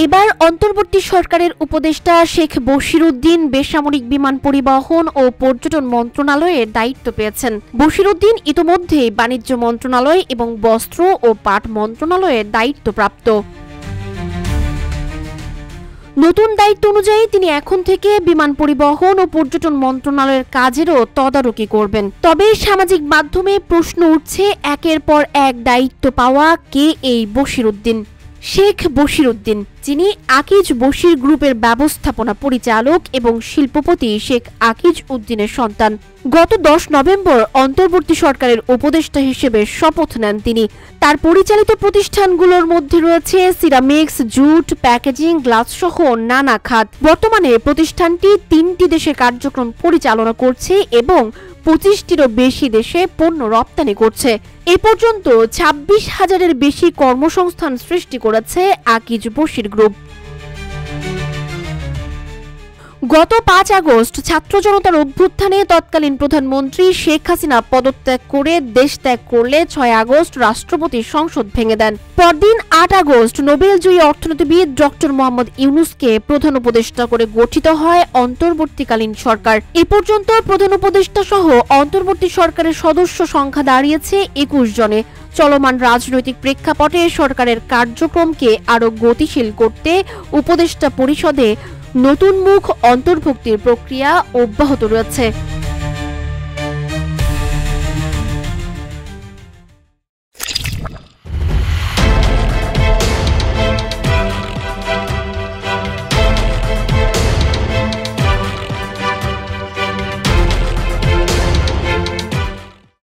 এবার অন্তর্বর্তী সরকারের উপদেষ্টা শেখ বশিরউদ্দিন বেসামরিক বিমান পরিবহন ও পর্যটন মন্ত্রণালয়ের দায়িত্ব পেয়েছেন। বশিরউদ্দিন ইতোমধ্যেই বাণিজ্য মন্ত্রণালয় এবং বস্ত্র ও পাট মন্ত্রণালয়ের দায়িত্বপ্রাপ্ত। নতুন দায়িত্ব অনুযায়ী তিনি এখন থেকে বিমান পরিবহন ও পর্যটন মন্ত্রণালয়ের কাজেরও তদারকি করবেন। তবে সামাজিক মাধ্যমে প্রশ্ন উঠছে, একের পর এক দায়িত্ব পাওয়া কে এই বশিরউদ্দিন? শেখ বশিরউদ্দিন, যিনি আকিজ বশির গ্রুপের ব্যবস্থাপনা পরিচালক এবং শিল্পপতি শেখ আকিজ উদ্দিনের সন্তান। গত 10 নভেম্বর অন্তর্বর্তী সরকারের উপদেষ্টা হিসেবে শপথ নেন তিনি। তার পরিচালিত প্রতিষ্ঠানগুলোর মধ্যে রয়েছে সিরামিক্স, জুট, প্যাকেজিং, গ্লাস সহ নানা খাত। বর্তমানে প্রতিষ্ঠানটি 3টি দেশে কার্যক্রম পরিচালনা করছে এবং 25টিরও বেশি দেশে পণ্য রপ্তানি করছে। এ পর্যন্ত 26,000-এর বেশি কর্মসংস্থান সৃষ্টি করেছে আকিজ বশির গ্রুপ। গত 5 আগস্ট ছাত্র জনতার অভ্যুত্থানে তৎকালীন প্রধানমন্ত্রী শেখ হাসিনা পদত্যাগ করে দেশ ত্যাগ করলে 6 আগস্ট রাষ্ট্রপতি সংসদ ভেঙে দেন। পরদিন 8 আগস্ট নোবেলজয়ী অর্থনীতিবিদ ডক্টর মোহাম্মদ ইউনূসকে প্রধান উপদেষ্টা করে গঠিত হয় অন্তর্বর্তীকালীন সরকার। এ পর্যন্ত প্রধান উপদেষ্টা সহ অন্তর্বর্তী সরকারের সদস্য সংখ্যা দাঁড়িয়েছে 21 জনে। চলমান রাজনৈতিক প্রেক্ষাপটে সরকারের কার্যক্রমকে আরও গতিশীল করতে উপদেষ্টা পরিষদে নতুন মুখ অন্তর্ভুক্তির প্রক্রিয়া অব্যাহত রয়েছে।